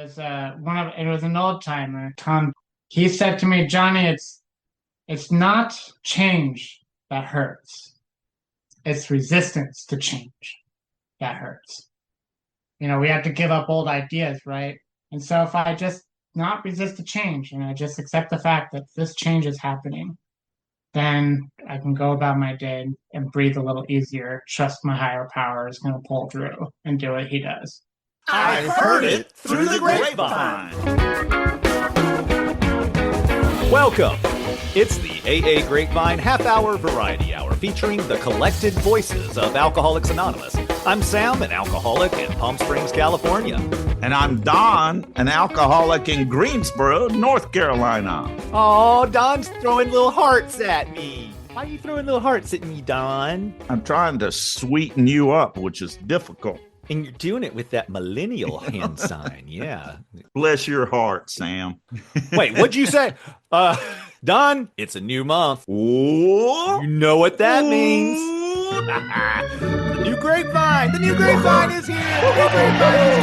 It was an old timer, Tom. He said to me, Johnny, it's not change that hurts. It's resistance to change that hurts. We have to give up old ideas, right? And so if I just not resist the change and I just accept the fact that this change is happening, then I can go about my day and breathe a little easier, trust my higher power is going to pull through and do what he does. I've heard it through the grapevine. Welcome. It's the AA Grapevine half-hour variety hour featuring the collected voices of Alcoholics Anonymous. I'm Sam, an alcoholic in Palm Springs, California. And I'm Don, an alcoholic in Greensboro, North Carolina. Oh, Don's throwing little hearts at me. Why are you throwing little hearts at me, Don? I'm trying to sweeten you up, which is difficult. And you're doing it with that millennial hand sign, yeah. Bless your heart, Sam. Wait, what'd you say? Don, it's a new month. Ooh. You know what that means. The new grapevine. The new grapevine is here. The new grapevine is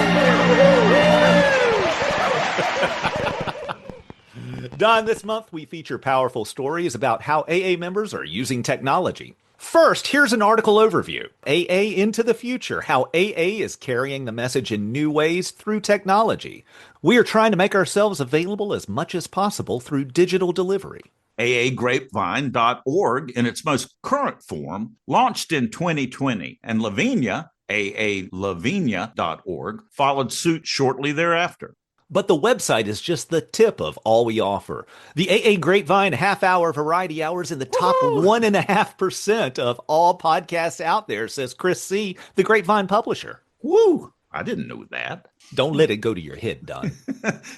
here. Don, this month we feature powerful stories about how AA members are using technology. First, here's an article overview. AA into the future, how AA is carrying the message in new ways through technology. We are trying to make ourselves available as much as possible through digital delivery. AAgrapevine.org, in its most current form, launched in 2020, and Lavinia, AALavinia.org, followed suit shortly thereafter. But the website is just the tip of all we offer. The AA Grapevine half-hour variety hours in the top 1.5% of all podcasts out there, says Chris C., the Grapevine publisher. Woo! I didn't know that. Don't let it go to your head, Don.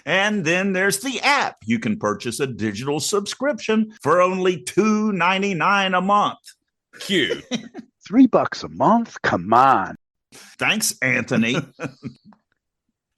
And then there's the app. You can purchase a digital subscription for only $2.99 a month. Cute. $3 a month? Come on. Thanks, Anthony.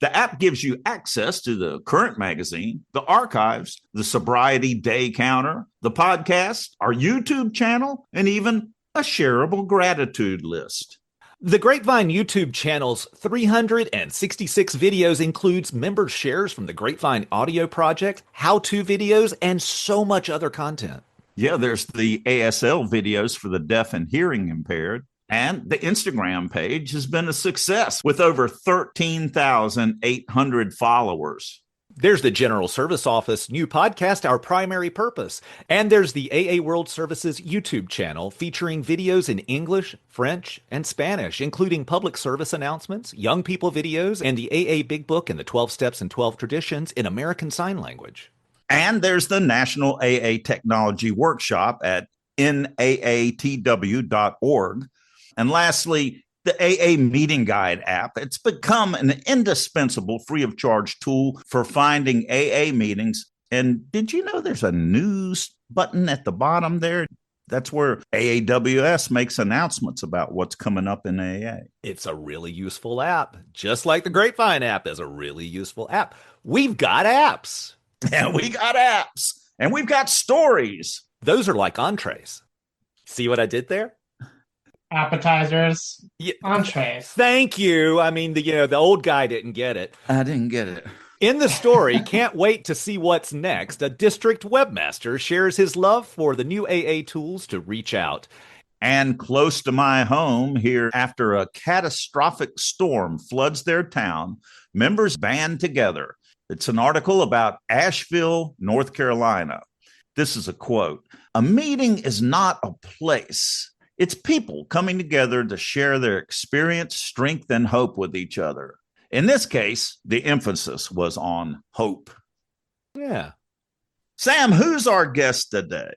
The app gives you access to the current magazine, the archives, the sobriety day counter, the podcast, our YouTube channel, and even a shareable gratitude list. The Grapevine YouTube channel's 366 videos includes member shares from the Grapevine Audio Project, how-to videos, and so much other content. Yeah, there's the ASL videos for the deaf and hearing impaired. And the Instagram page has been a success with over 13,800 followers. There's the General Service Office new podcast, Our Primary Purpose. And there's the AA World Services YouTube channel featuring videos in English, French, and Spanish, including public service announcements, young people videos, and the AA Big Book and the 12 Steps and 12 Traditions in American Sign Language. And there's the National AA Technology Workshop at naatw.org. And lastly, the AA Meeting Guide app. It's become an indispensable free of charge tool for finding AA meetings. And did you know there's a news button at the bottom there? That's where AAWS makes announcements about what's coming up in AA. It's a really useful app, just like the Grapevine app is a really useful app. We've got apps. And we got apps. And we've got stories. Those are like entrees. See what I did there? Appetizers, Yeah. entrees. Thank you. I mean, the old guy didn't get it. I didn't get it. In the story, can't wait to see what's next. A district webmaster shares his love for the new AA tools to reach out. And close to my home here, after a catastrophic storm floods their town, members band together. It's an article about Asheville, North Carolina. This is a quote. "A meeting is not a place. It's people coming together to share their experience, strength, and hope with each other." In this case, the emphasis was on hope. Yeah. Sam, who's our guest today?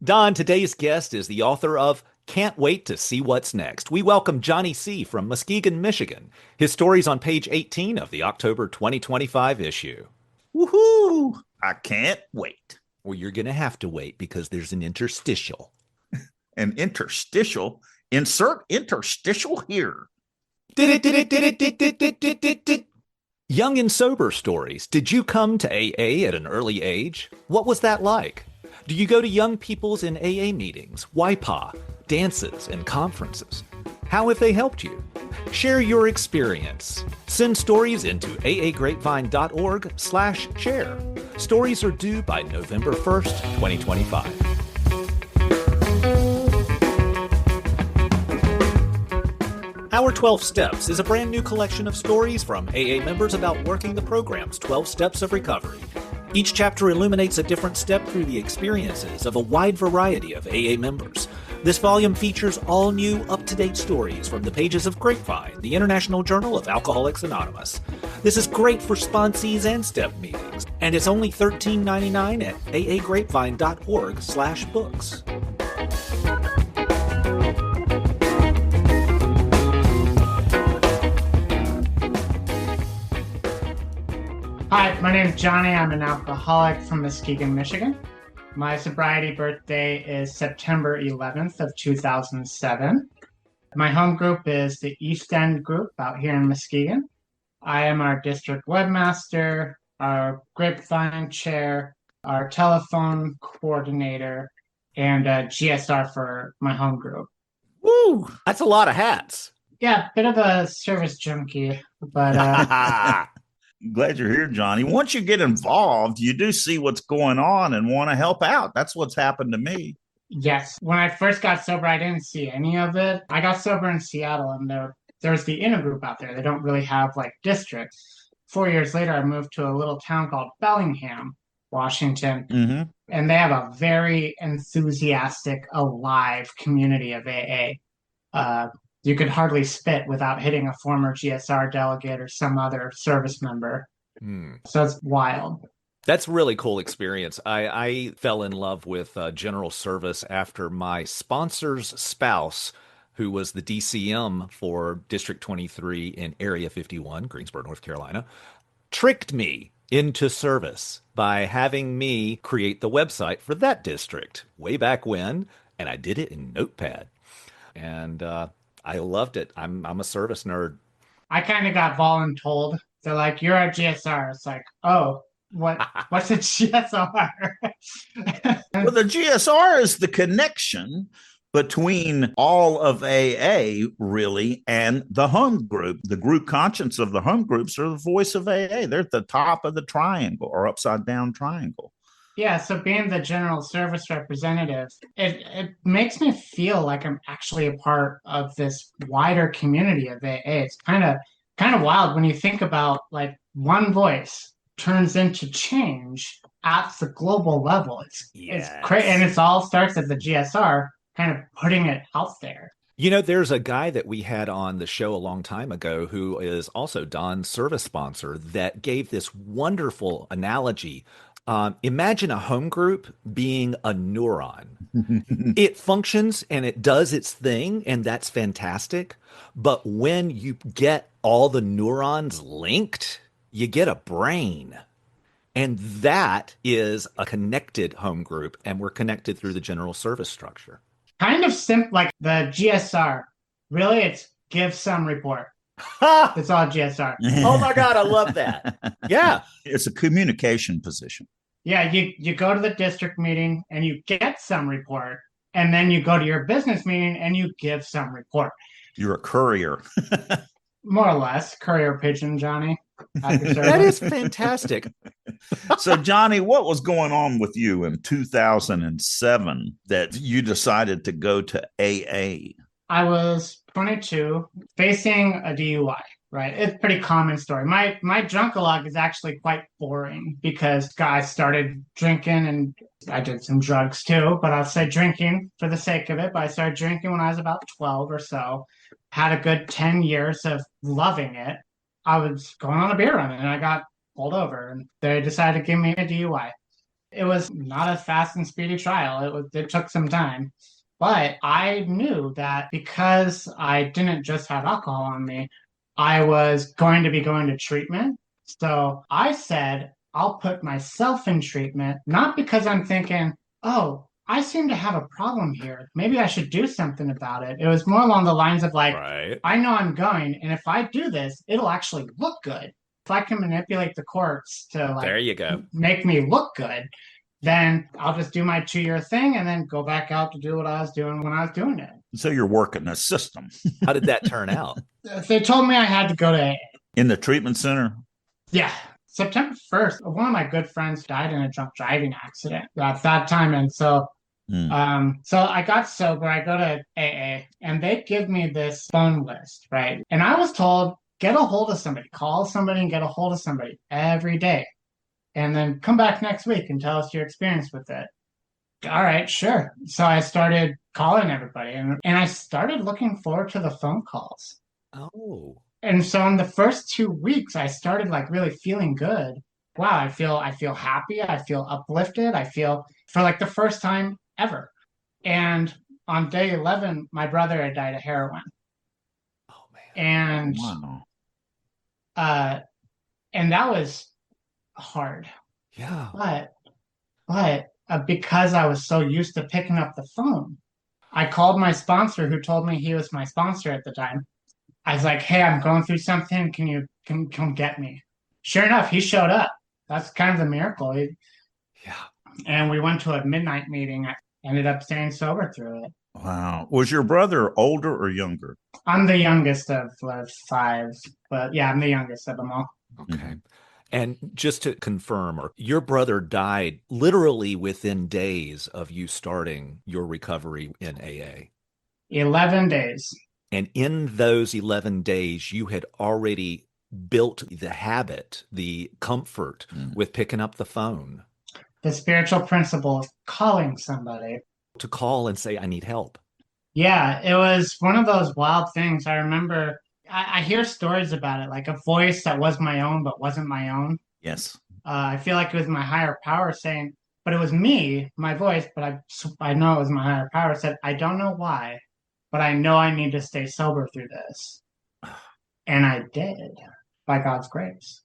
Don, today's guest is the author of Can't Wait to See What's Next. We welcome Johnny C. from Muskegon, Michigan. His story's on page 18 of the October 2025 issue. Woohoo! I can't wait. Well, you're going to have to wait because there's an interstitial. An interstitial? Insert interstitial here. Young and sober stories. Did you come to AA at an early age? What was that like? Do you go to young people's in AA meetings, YPA, dances, and conferences? How have they helped you? Share your experience. Send stories into aagrapevine.org/share. Stories are due by November 1st, 2025. Our 12 Steps is a brand new collection of stories from AA members about working the program's 12 Steps of Recovery. Each chapter illuminates a different step through the experiences of a wide variety of AA members. This volume features all new, up-to-date stories from the pages of Grapevine, the International Journal of Alcoholics Anonymous. This is great for sponsees and step meetings, and it's only $13.99 at aagrapevine.org/books. Hi, my name is Johnny. I'm an alcoholic from Muskegon, Michigan. My sobriety birthday is September 11th of 2007. My home group is the East End group out here in Muskegon. I am our district webmaster, our Grapevine chair, our telephone coordinator, and a GSR for my home group. Woo! That's a lot of hats. Yeah, bit of a service junkie, but Glad you're here, Johnny. Once you get involved, you do see what's going on and want to help out. That's what's happened to me. yes, when I first got sober, I didn't see any of it. I got sober in Seattle, and there's the intergroup out there. They don't really have like districts. 4 years later, I moved to a little town called Bellingham, Washington, Mm-hmm. and they have a very enthusiastic, alive community of AA. You could hardly spit without hitting a former GSR delegate or some other service member. So it's wild. That's a really cool experience. I fell in love with general service after my sponsor's spouse, who was the DCM for District 23 in Area 51, Greensboro, North Carolina, tricked me into service by having me create the website for that district way back when, and I did it in Notepad. And I loved it. I'm a service nerd. I kind of got voluntold. They're like, "You're a GSR." It's like, oh, what's a GSR? Well, the GSR is the connection between all of AA, really, and the home group. The group conscience of the home groups are the voice of AA. They're at the top of the triangle or upside down triangle. Yeah, so being the general service representative, it makes me feel like I'm actually a part of this wider community of AA. It's kind of wild when you think about like one voice turns into change at the global level. It's crazy, and it all starts at the GSR, kind of putting it out there. You know, there's a guy that we had on the show a long time ago who is also Don's service sponsor that gave this wonderful analogy. Imagine a home group being a neuron. It functions and it does its thing, and that's fantastic. But when you get all the neurons linked, you get a brain. And that is a connected home group, and we're connected through the general service structure. Kind of simple, like the GSR. Really, it's give some report. It's all GSR. Oh my God, I love that. Yeah. It's a communication position. Yeah, you go to the district meeting and you get some report, and then you go to your business meeting and you give some report. You're a courier. More or less, courier pigeon, Johnny. That is fantastic. So, Johnny, what was going on with you in 2007 that you decided to go to AA? I was 22, facing a DUI, right? It's a pretty common story. My drunkalog is actually quite boring because guys started drinking, and I did some drugs too, but I'll say drinking for the sake of it. But I started drinking when I was about 12 or so. Had a good 10 years of loving it. I was going on a beer run and I got pulled over, and they decided to give me a DUI. It was not a fast and speedy trial. It took some time. But I knew that because I didn't just have alcohol on me, I was going to be going to treatment. So I said, I'll put myself in treatment, not because I'm thinking, oh, I seem to have a problem here. Maybe I should do something about it. It was more along the lines of like, Right. I know I'm going, and if I do this, it'll actually look good. If I can manipulate the courts to There like you go. make me look good, then I'll just do my 2-year thing and then go back out to do what I was doing when I was doing it. So you're working a system. How did that turn out? They told me I had to go to AA. In the treatment center? Yeah. September 1st, one of my good friends died in a drunk driving accident at that time. And so so I got sober, I go to AA, and they give me this phone list, right? And I was told, get a hold of somebody, call somebody and get a hold of somebody every day. And then come back next week and tell us your experience with it. All right, sure. So I started calling everybody and I started looking forward to the phone calls. Oh. And so in the first 2 weeks, I started like really feeling good. Wow, I feel happy. I feel uplifted. I feel for like the first time ever. And on day 11, my brother had died of heroin. Oh man. And Wow. and that was hard. Yeah. But because I was so used to picking up the phone, I called my sponsor who told me he was my sponsor at the time. I was like, hey, I'm going through something. Can you come get me? Sure enough, he showed up. That's kind of the miracle. Yeah. And we went to a midnight meeting. I ended up staying sober through it. Wow. Was your brother older or younger? I'm the youngest of the 5, but yeah, I'm the youngest of them all. Okay. And just to confirm, your brother died literally within days of you starting your recovery in AA. 11 days. And in those 11 days, you had already built the habit, the comfort with picking up the phone. The spiritual principle of calling somebody. To call and say, I need help. Yeah, it was one of those wild things. I remember I hear stories about it, like a voice that was my own but wasn't my own. Yes. I feel like it was my higher power saying, but it was me, my voice, but I know it was my higher power said, I don't know why, but I know I need to stay sober through this. And I did, by God's grace.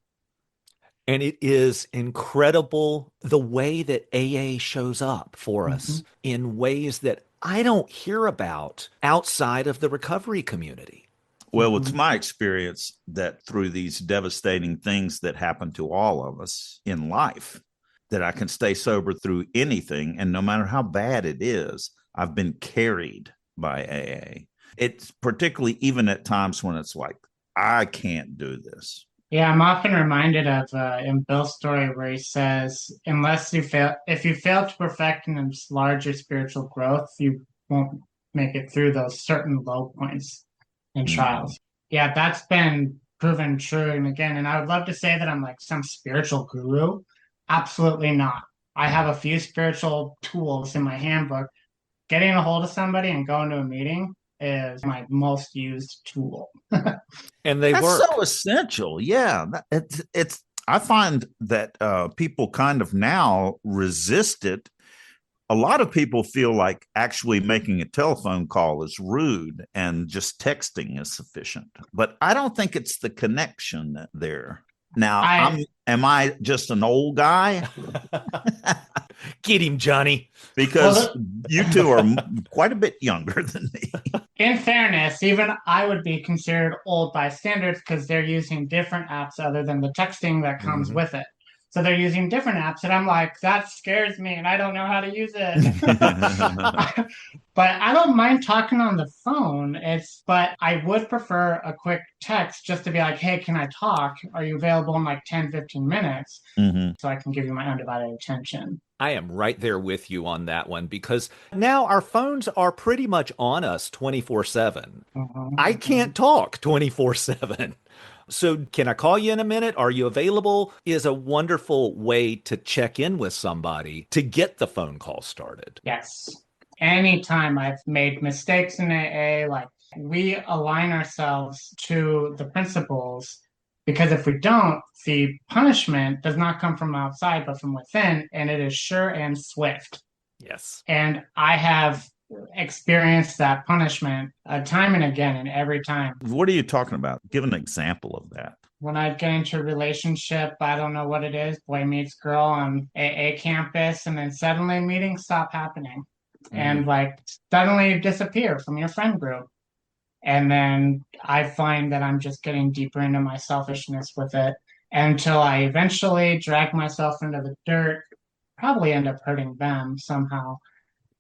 And it is incredible the way that AA shows up for us in ways that I don't hear about outside of the recovery community. Well, it's my experience that through these devastating things that happen to all of us in life, that I can stay sober through anything. And no matter how bad it is, I've been carried by AA. It's particularly even at times when it's like, I can't do this. Yeah, I'm often reminded of in Bill's story where he says, if you fail to perfect and enlarge your spiritual growth, you won't make it through those certain low points and trials. Yeah, that's been proven true. And I would love to say that I'm like some spiritual guru. Absolutely not. I have a few spiritual tools in my handbook. Getting a hold of somebody and going to a meeting is my most used tool. And they That's work. so essential. Yeah. It's I find that people kind of now resist it. A lot of people feel like actually making a telephone call is rude and just texting is sufficient. But I don't think it's the connection there. Now, am I just an old guy? Get him, Johnny. Because you two are quite a bit younger than me. In fairness, even I would be considered old by standards because they're using different apps other than the texting that comes with it. So they're using different apps, and I'm like, that scares me, and I don't know how to use it. But I don't mind talking on the phone. But I would prefer a quick text just to be like, hey, can I talk? Are you available in like 10, 15 minutes? So I can give you my undivided attention. I am right there with you on that one because now our phones are pretty much on us 24/7. I can't talk 24/7. So can I call you in a minute? Are you available? Is a wonderful way to check in with somebody to get the phone call started. Yes. Anytime I've made mistakes in AA, like we align ourselves to the principles because if we don't, the punishment does not come from outside, but from within, and it is sure and swift. Yes. And I have experienced that punishment time and again, and every time. What are you talking about? Give an example of that. When I get into a relationship, I don't know what it is, boy meets girl on AA campus, and then suddenly meetings stop happening and like suddenly disappear from your friend group. And then I find that I'm just getting deeper into my selfishness with it until I eventually drag myself into the dirt probably end up hurting them somehow.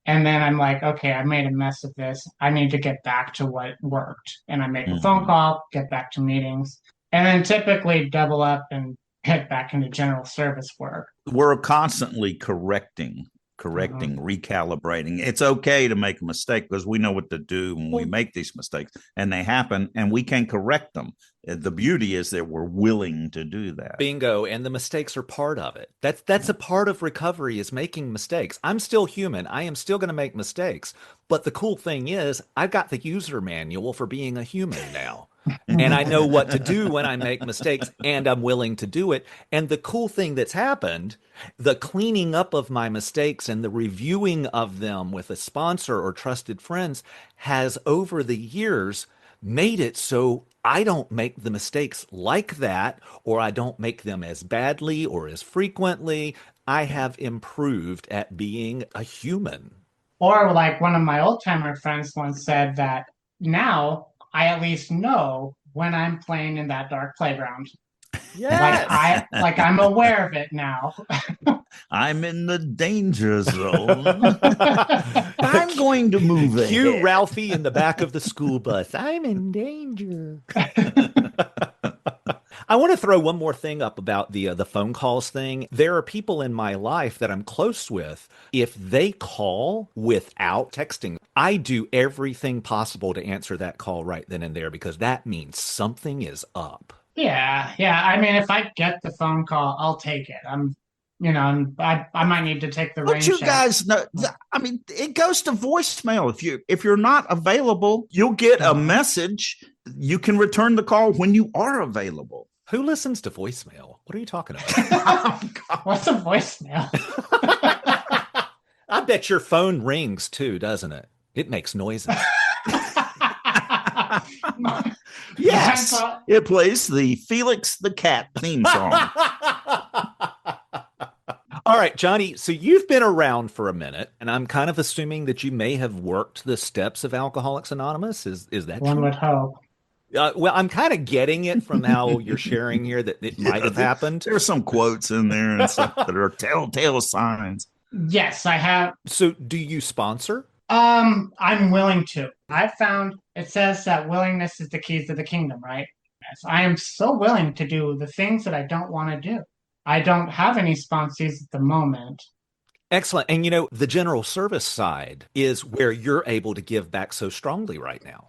And then I'm like, okay, I made a mess of this. I need to get back to what worked. And I make a phone call, get back to meetings, and then typically double up and get back into general service work. We're constantly correcting, recalibrating. It's okay to make a mistake because we know what to do when we make these mistakes, and they happen and we can correct them. The beauty is that we're willing to do that. Bingo. And the mistakes are part of it. That's a part of recovery, is making mistakes. I'm still human. I am still going to make mistakes. But the cool thing is I've got the user manual for being a human now. And I know what to do when I make mistakes, and I'm willing to do it. And the cool thing that's happened, the cleaning up of my mistakes and the reviewing of them with a sponsor or trusted friends has over the years made it so I don't make the mistakes like that, or I don't make them as badly or as frequently. I have improved at being a human. Or like one of my old timer friends once said that now I at least know when I'm playing in that dark playground. Yes. Like I'm aware of it now. I'm in the danger zone. I'm going to move ahead. Cue Ralphie in the back of the school bus. I'm in danger. I want to throw one more thing up about the phone calls thing. There are people in my life that I'm close with. If they call without texting, I do everything possible to answer that call right then and there, because that means something is up. Yeah. I mean, if I get the phone call, I'll take it. I might need to take the rain But you check. guys know, I mean, it goes to voicemail. If you're not available, you'll get a message. You can return the call when you are available. Who listens to voicemail? What are you talking about? What's a voicemail? I bet your phone rings too, doesn't it? It makes noises. Yes, it plays the Felix the Cat theme song. All right, Johnny, so you've been around for a minute, and I'm kind of assuming that you may have worked the steps of Alcoholics Anonymous. Is that One true? would hope. Well, I'm kind of getting it from how you're sharing here that it might have happened. There's some quotes in there and stuff that are telltale signs. Yes, I have. So do you sponsor? I'm willing to. I've found it says that willingness is the key to the kingdom, right? Yes, I am so willing to do the things that I don't want to do. I don't have any sponsees at the moment. Excellent. And the general service side is where you're able to give back so strongly right now.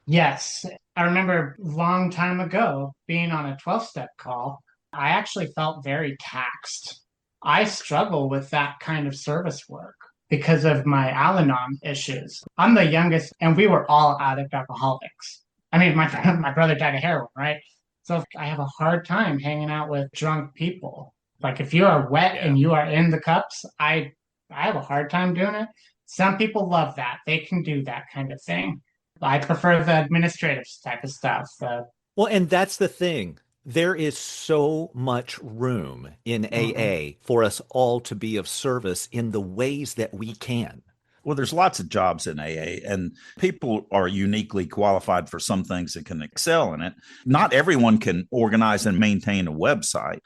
Yes, I remember a long time ago being on a 12-step call. I actually felt very taxed. I struggle with that kind of service work because of my Al-Anon issues. I'm the youngest, and we were all addict alcoholics. I mean, my brother died of heroin, right? So I have a hard time hanging out with drunk people. Like if you are wet and you are in the cups, I have a hard time doing it. Some people love that. They can do that kind of thing. I prefer the administrative type of stuff. Well, and that's the thing. There is so much room in AA for us all to be of service in the ways that we can. Well, there's lots of jobs in AA, and people are uniquely qualified for some things that can excel in it. Not everyone can organize and maintain a website.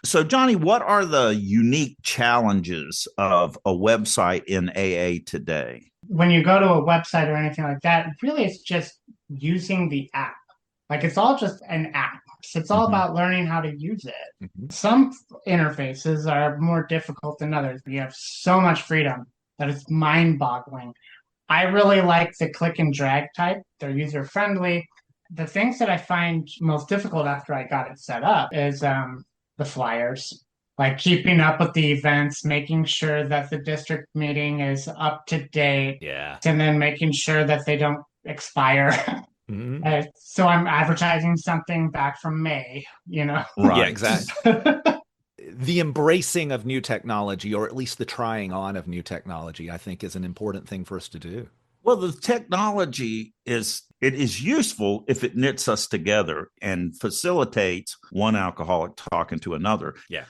So, Johnny, what are the unique challenges of a website in AA today? When you go to a website or anything like that, really it's just using the app. Like it's all just an app. So it's all about learning how to use it. Some interfaces are more difficult than others. You have so much freedom that it's mind-boggling. I really like the click and drag type. They're user-friendly. The things that I find most difficult after I got it set up is the flyers. Like keeping up with the events, making sure that the district meeting is up to date. Yeah. And then making sure that they don't expire. So I'm advertising something back from May, Right. Yeah, exactly. The embracing of new technology, or at least the trying on of new technology, I think is an important thing for us to do. Well, the technology is useful if it knits us together and facilitates one alcoholic talking to another. Yeah.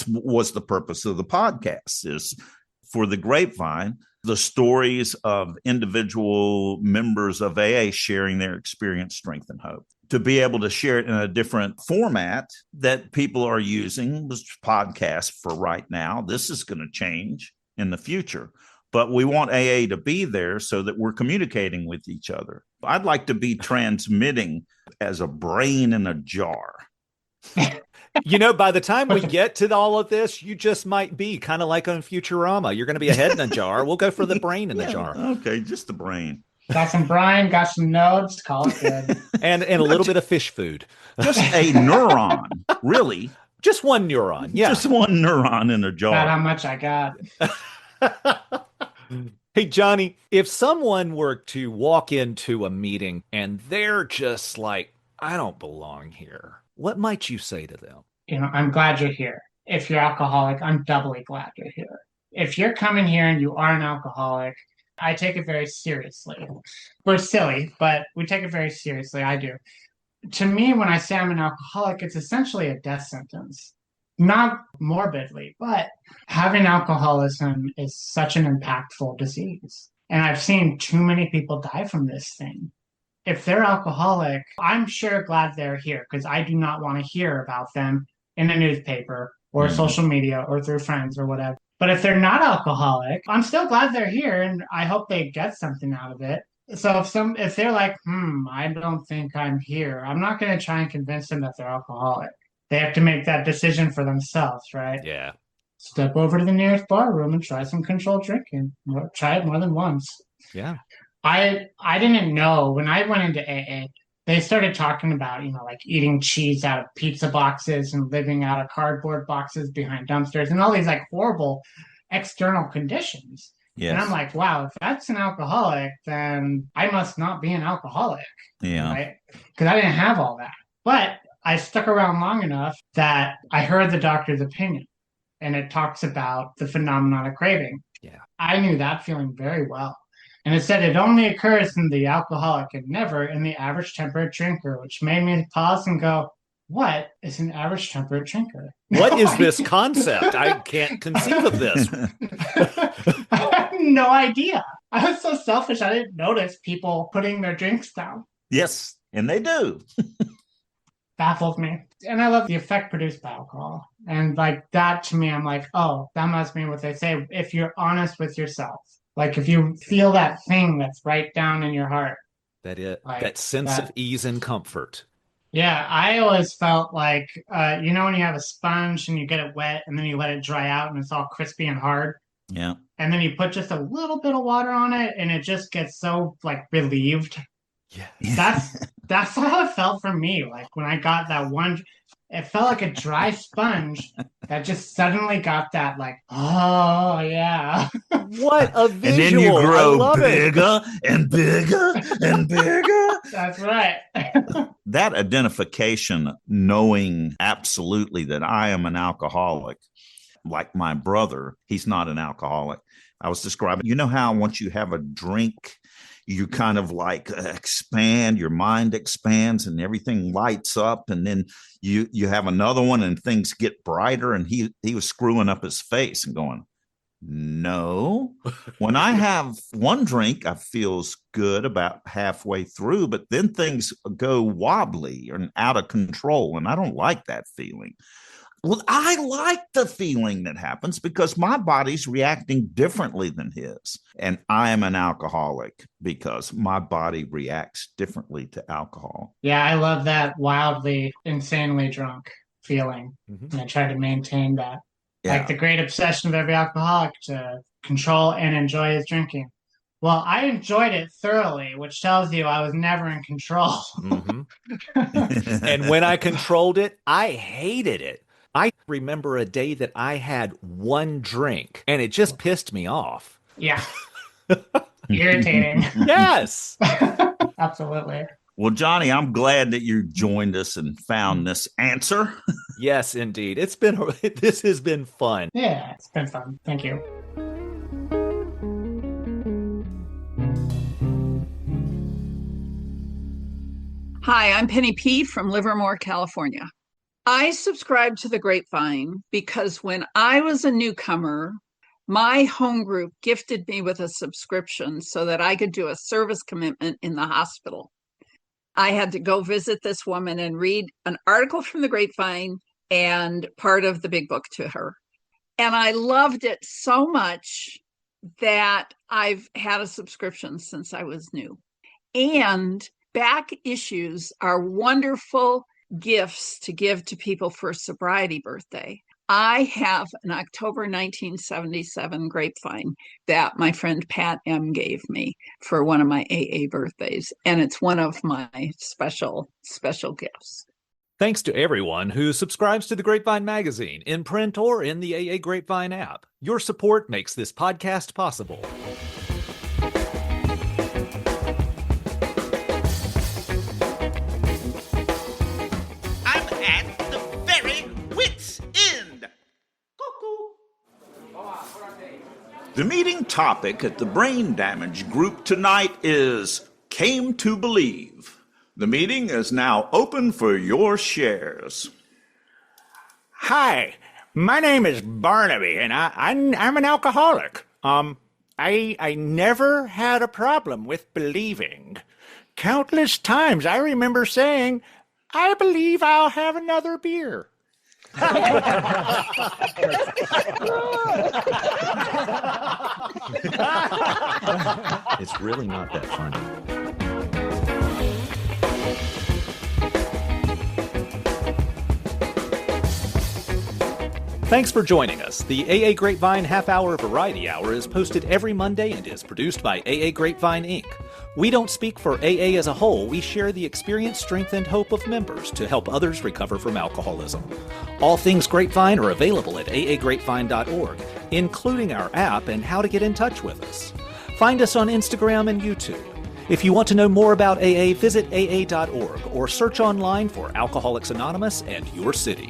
Was the purpose of the podcast, is for the grapevine, the stories of individual members of AA sharing their experience, strength, and hope. to be able to share it in a different format that people are using, was podcasts for right now. This is going to change in the future. But we want AA to be there so that we're communicating with each other. I'd like to be transmitting as a brain in a jar. By the time we get to all of this, you just might be kind of like on Futurama. You're going to be a head in a jar. We'll go for the brain in the jar. Okay, just the brain. Got some brine, got some nodes, call it good. And a little bit of fish food. Just a neuron, really. Just one neuron. Yeah. Just one neuron in a jar. Not how much I got. Hey, Johnny, if someone were to walk into a meeting and they're just like, I don't belong here, what might you say to them? I'm glad you're here. If you're alcoholic, I'm doubly glad you're here. If you're coming here and you are an alcoholic, I take it very seriously. We're silly, but we take it very seriously. I do. To me, when I say I'm an alcoholic, it's essentially a death sentence. Not morbidly, but having alcoholism is such an impactful disease. And I've seen too many people die from this thing. If they're alcoholic, I'm sure glad they're here because I do not want to hear about them in a newspaper or social media or through friends or whatever. But if they're not alcoholic, I'm still glad they're here and I hope they get something out of it. So if they're like, I don't think I'm here, I'm not going to try and convince them that they're alcoholic. They have to make that decision for themselves, right? Yeah. Step over to the nearest bar room and try some controlled drinking. Try it more than once. Yeah. I didn't know when I went into AA, they started talking about, like eating cheese out of pizza boxes and living out of cardboard boxes behind dumpsters and all these like horrible external conditions. Yes. And I'm like, wow, if that's an alcoholic, then I must not be an alcoholic. Yeah. Right? Because I didn't have all that. But I stuck around long enough that I heard the doctor's opinion. And it talks about the phenomenon of craving. Yeah. I knew that feeling very well. And it said it only occurs in the alcoholic and never in the average temperate drinker, which made me pause and go, what is an average temperate drinker? What is this concept? I can't conceive of this. I had no idea. I was so selfish. I didn't notice people putting their drinks down. Yes, and they do. Baffles me. And I love the effect produced by alcohol. And like that to me, I'm like, oh, that must mean what they say. If you're honest with yourself, like if you feel that thing that's right down in your heart. That sense of ease and comfort. Yeah, I always felt like, when you have a sponge and you get it wet and then you let it dry out and it's all crispy and hard. Yeah. And then you put just a little bit of water on it and it just gets so like relieved. Yeah. That's how it felt for me. Like when I got that one, it felt like a dry sponge that just suddenly got that like, oh yeah. What a visual. And then you grow bigger and bigger and bigger. That's right. That identification, knowing absolutely that I am an alcoholic, like my brother, he's not an alcoholic. I was describing, how once you have a drink, you kind of like expand, your mind expands and everything lights up. And then you have another one and things get brighter. And he was screwing up his face and going, no, when I have one drink, I feels good about halfway through, but then things go wobbly and out of control. And I don't like that feeling. Well, I like the feeling that happens because my body's reacting differently than his. And I am an alcoholic because my body reacts differently to alcohol. Yeah, I love that wildly, insanely drunk feeling. Mm-hmm. And I try to maintain that. Yeah. Like the great obsession of every alcoholic to control and enjoy his drinking. Well, I enjoyed it thoroughly, which tells you I was never in control. Mm-hmm. And when I controlled it, I hated it. I remember a day that I had one drink and it just pissed me off. Yeah. Irritating. Yes. Absolutely. Well, Johnny, I'm glad that you joined us and found this answer. Yes, indeed. This has been fun. Yeah, it's been fun. Thank you. Hi, I'm Penny P. from Livermore, California. I subscribed to the Grapevine because when I was a newcomer, my home group gifted me with a subscription so that I could do a service commitment in the hospital. I had to go visit this woman and read an article from the Grapevine and part of the big book to her. And I loved it so much that I've had a subscription since I was new. And back issues are wonderful gifts to give to people for a sobriety birthday. I have an October 1977 Grapevine that my friend Pat M. gave me for one of my AA birthdays, and it's one of my special gifts. Thanks to everyone who subscribes to the Grapevine magazine in print or in the AA Grapevine app. Your support makes this podcast possible. I'm at the very wit's end. The meeting topic at the Brain Damage group tonight is Came to Believe. The meeting is now open for your shares. Hi, my name is Barnaby, and I'm an alcoholic. I never had a problem with believing. Countless times I remember saying, I believe I'll have another beer. It's really not that funny. Thanks for joining us. The AA Grapevine Half-Hour Variety Hour is posted every Monday and is produced by AA Grapevine, Inc. We don't speak for AA as a whole. We share the experience, strength, and hope of members to help others recover from alcoholism. All things Grapevine are available at aagrapevine.org, including our app and how to get in touch with us. Find us on Instagram and YouTube. If you want to know more about AA, visit aa.org or search online for Alcoholics Anonymous and your city.